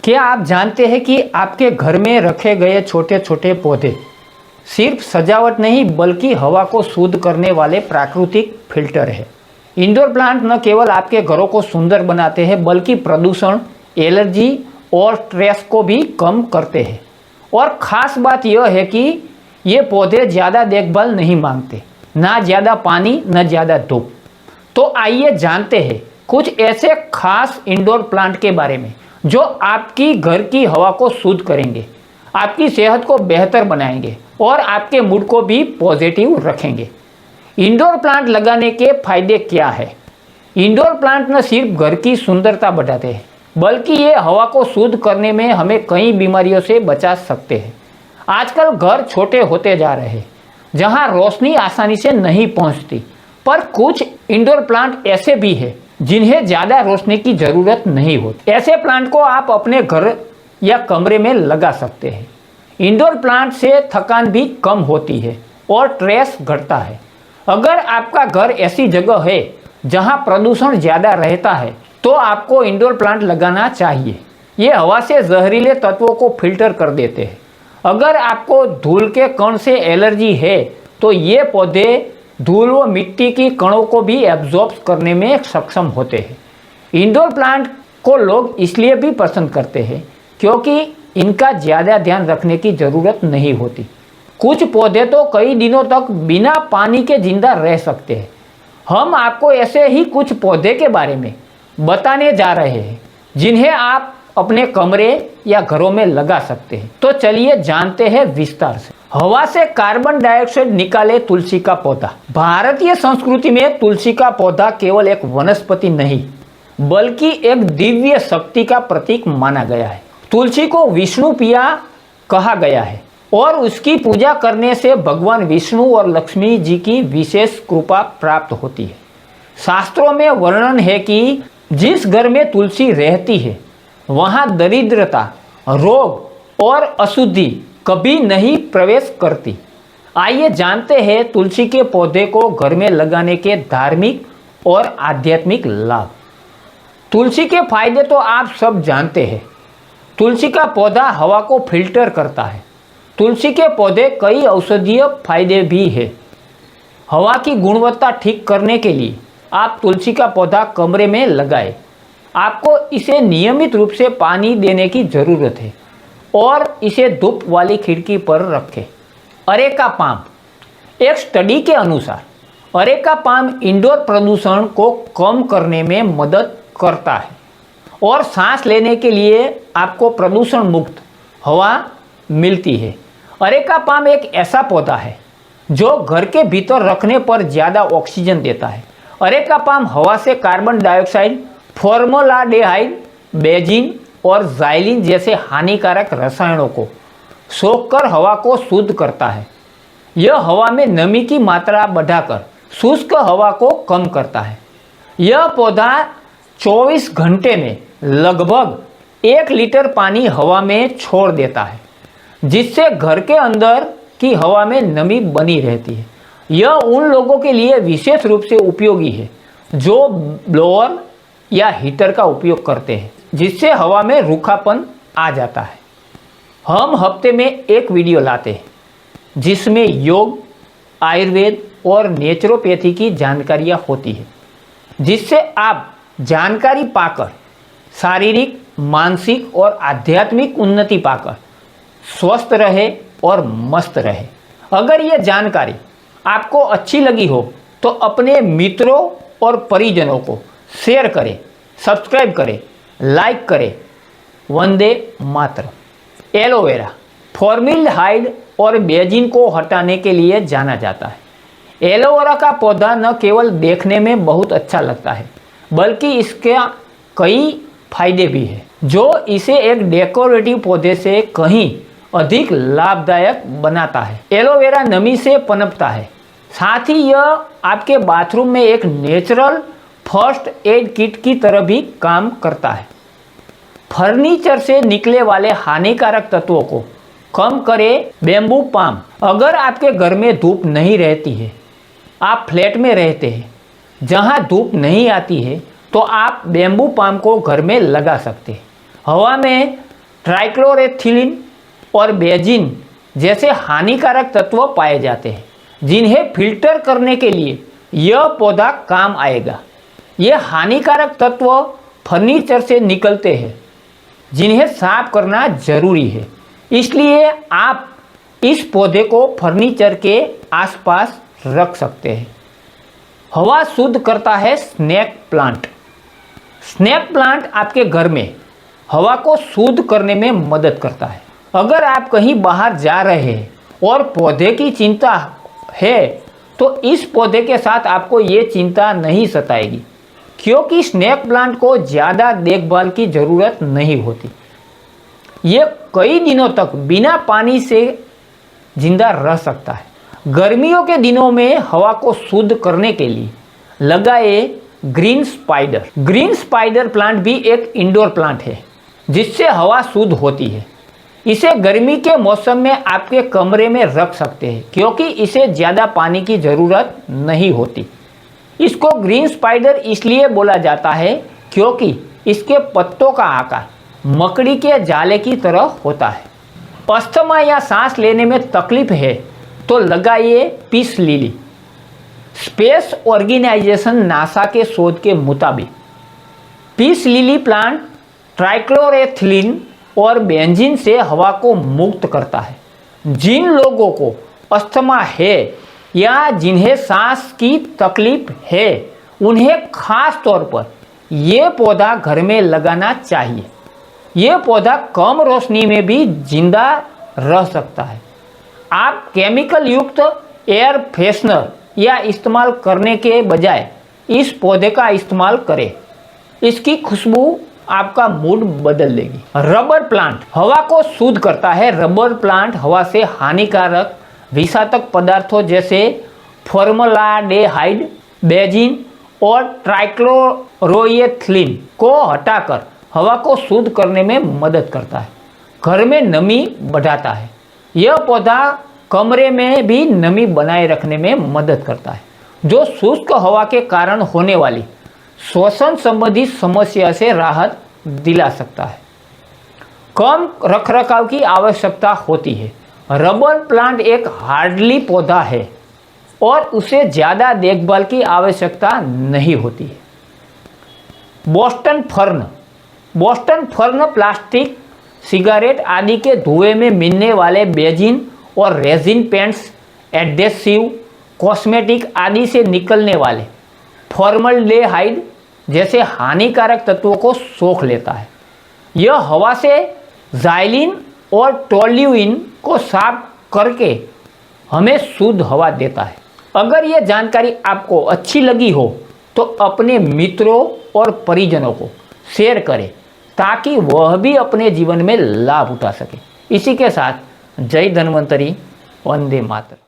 क्या आप जानते हैं कि आपके घर में रखे गए छोटे छोटे पौधे सिर्फ सजावट नहीं बल्कि हवा को शुद्ध करने वाले प्राकृतिक फिल्टर है। इंडोर प्लांट न केवल आपके घरों को सुंदर बनाते हैं बल्कि प्रदूषण, एलर्जी और स्ट्रेस को भी कम करते हैं। और ख़ास बात यह है कि ये पौधे ज़्यादा देखभाल नहीं मांगते, ना ज़्यादा पानी न ज़्यादा धूप। तो आइए जानते हैं कुछ ऐसे खास इंडोर प्लांट के बारे में जो आपकी घर की हवा को शुद्ध करेंगे, आपकी सेहत को बेहतर बनाएंगे और आपके मूड को भी पॉजिटिव रखेंगे। इंडोर प्लांट लगाने के फायदे क्या है? इंडोर प्लांट न सिर्फ घर की सुंदरता बढ़ाते हैं बल्कि ये हवा को शुद्ध करने में हमें कई बीमारियों से बचा सकते हैं। आजकल घर छोटे होते जा रहे हैं जहां रोशनी आसानी से नहीं पहुंचती, पर कुछ इंडोर प्लांट ऐसे भी हैं जिन्हें ज़्यादा रोशनी की ज़रूरत नहीं होती। ऐसे प्लांट को आप अपने घर या कमरे में लगा सकते हैं। इंडोर प्लांट से थकान भी कम होती है और स्ट्रेस घटता है। अगर आपका घर ऐसी जगह है जहां प्रदूषण ज़्यादा रहता है तो आपको इंडोर प्लांट लगाना चाहिए। ये हवा से जहरीले तत्वों को फिल्टर कर देते हैं। अगर आपको धूल के कण से एलर्जी है तो ये पौधे धूल व मिट्टी की कणों को भी एब्जॉर्ब करने में सक्षम होते हैं। इंडोर प्लांट को लोग इसलिए भी पसंद करते हैं क्योंकि इनका ज़्यादा ध्यान रखने की ज़रूरत नहीं होती। कुछ पौधे तो कई दिनों तक बिना पानी के जिंदा रह सकते हैं। हम आपको ऐसे ही कुछ पौधे के बारे में बताने जा रहे हैं जिन्हें आप अपने कमरे या घरों में लगा सकते हैं। तो चलिए जानते हैं विस्तार से। हवा से कार्बन डाइऑक्साइड निकाले तुलसी का पौधा। भारतीय संस्कृति में तुलसी का पौधा केवल एक वनस्पति नहीं बल्कि एक दिव्य शक्ति का प्रतीक माना गया है। तुलसी को विष्णु प्रिया कहा गया है और उसकी पूजा करने से भगवान विष्णु और लक्ष्मी जी की विशेष कृपा प्राप्त होती है। शास्त्रों में वर्णन है कि जिस घर में तुलसी रहती है वहाँ दरिद्रता, रोग और अशुद्धि कभी नहीं प्रवेश करती। आइए जानते हैं तुलसी के पौधे को घर में लगाने के धार्मिक और आध्यात्मिक लाभ। तुलसी के फायदे तो आप सब जानते हैं। तुलसी का पौधा हवा को फिल्टर करता है। तुलसी के पौधे कई औषधीय फायदे भी हैं। हवा की गुणवत्ता ठीक करने के लिए आप तुलसी का पौधा कमरे में लगाएं। आपको इसे नियमित रूप से पानी देने की ज़रूरत है और इसे धूप वाली खिड़की पर रखें। Areca palm. एक स्टडी के अनुसार अरेका पाम इंडोर प्रदूषण को कम करने में मदद करता है और सांस लेने के लिए आपको प्रदूषण मुक्त हवा मिलती है। अरेका पाम एक ऐसा पौधा है जो घर के भीतर रखने पर ज़्यादा ऑक्सीजन देता है। अरेका पाम हवा से कार्बन डाइऑक्साइड, फॉर्मलाडेहाइड, बेंजीन और ज़ाइलिन जैसे हानिकारक रसायनों को सोखकर हवा को शुद्ध करता है। यह हवा में नमी की मात्रा बढ़ाकर शुष्क हवा को कम करता है। यह पौधा 24 घंटे में लगभग 1 लीटर पानी हवा में छोड़ देता है जिससे घर के अंदर की हवा में नमी बनी रहती है। यह उन लोगों के लिए विशेष रूप से उपयोगी है जो ब्लोअर या हीटर का उपयोग करते हैं जिससे हवा में रूखापन आ जाता है। हम हफ्ते में एक वीडियो लाते हैं जिसमें योग, आयुर्वेद और नेचुरोपैथी की जानकारियाँ होती है जिससे आप जानकारी पाकर शारीरिक, मानसिक और आध्यात्मिक उन्नति पाकर स्वस्थ रहे और मस्त रहे। अगर ये जानकारी आपको अच्छी लगी हो तो अपने मित्रों और परिजनों को शेयर करें, सब्सक्राइब करें, लाइक करें। वंदे मातरम। एलोवेरा फॉर्मल्डिहाइड और बेंजीन को हटाने के लिए जाना जाता है। एलोवेरा का पौधा न केवल देखने में बहुत अच्छा लगता है बल्कि इसके कई फायदे भी हैं जो इसे एक डेकोरेटिव पौधे से कहीं अधिक लाभदायक बनाता है। एलोवेरा नमी से पनपता है, साथ ही यह आपके बाथरूम में एक नेचुरल फर्स्ट एड किट की तरह भी काम करता है। फर्नीचर से निकले वाले हानिकारक तत्वों को कम करे बेम्बू पाम। अगर आपके घर में धूप नहीं रहती है, आप फ्लैट में रहते हैं जहां धूप नहीं आती है, तो आप बेम्बू पाम को घर में लगा सकते हैं। हवा में ट्राइक्लोरेथिलीन और बेंजीन जैसे हानिकारक तत्व पाए जाते हैं, जिन्हें फिल्टर करने के लिए यह पौधा काम आएगा। ये हानिकारक तत्व फर्नीचर से निकलते हैं, जिन्हें साफ करना जरूरी है। इसलिए आप इस पौधे को फर्नीचर के आसपास रख सकते हैं। हवा शुद्ध करता है स्नेक प्लांट। स्नेक प्लांट आपके घर में हवा को शुद्ध करने में मदद करता है। अगर आप कहीं बाहर जा रहे हैं और पौधे की चिंता है तो इस पौधे के साथ आपको ये चिंता नहीं सताएगी, क्योंकि स्नेक प्लांट को ज़्यादा देखभाल की ज़रूरत नहीं होती। ये कई दिनों तक बिना पानी से जिंदा रह सकता है। गर्मियों के दिनों में हवा को शुद्ध करने के लिए लगाए green spider. Green spider plant भी एक इंडोर प्लांट है जिससे हवा शुद्ध होती है। इसे गर्मी के मौसम में आपके कमरे में रख सकते हैं, क्योंकि इसे ज़्यादा पानी की ज़रूरत नहीं होती। इसको ग्रीन स्पाइडर इसलिए बोला जाता है क्योंकि इसके पत्तों का आकार मकड़ी के जाले की तरह होता है। अस्थमा या सांस लेने में तकलीफ है तो लगाइए peace lily. Space organisation NASA के शोध के मुताबिक पीस लिली प्लांट ट्राइक्लोरेथिलीन और बेंजीन से हवा को मुक्त करता है। जिन लोगों को अस्थमा है या जिन्हें सांस की तकलीफ है, उन्हें खास तौर पर यह पौधा घर में लगाना चाहिए। यह पौधा कम रोशनी में भी जिंदा रह सकता है। आप केमिकल युक्त एयर फ्रेशनर या इस्तेमाल करने के बजाय इस पौधे का इस्तेमाल करें। इसकी खुशबू आपका मूड बदल देगी। रबर प्लांट हवा को शुद्ध करता है। रबर प्लांट हवा से हानिकारक विषाक्त पदार्थों जैसे फॉर्मलाडेहाइड, बेंजीन और ट्राइक्लोरोएथिलीन को हटाकर हवा को शुद्ध करने में मदद करता है। घर में नमी बढ़ाता है। यह पौधा कमरे में भी नमी बनाए रखने में मदद करता है, जो शुष्क हवा के कारण होने वाली श्वसन संबंधी समस्या से राहत दिला सकता है। कम रखरखाव की आवश्यकता होती है। रबर प्लांट एक हार्डली पौधा है और उसे ज़्यादा देखभाल की आवश्यकता नहीं होती है। Boston fern. Boston fern plastic, cigarette आदि के धुएं में मिलने वाले बेंजीन और रेजिन पेंट्स, एडेसिव, कॉस्मेटिक आदि से निकलने वाले फॉर्मल्डेहाइड जैसे हानिकारक तत्वों को सोख लेता है। यह हवा से जाइलिन और टोल्यूइन को साफ करके हमें शुद्ध हवा देता है। अगर यह जानकारी आपको अच्छी लगी हो तो अपने मित्रों और परिजनों को शेयर करें ताकि वह भी अपने जीवन में लाभ उठा सके। इसी के साथ जय धन्वंतरी, वंदे मातरम।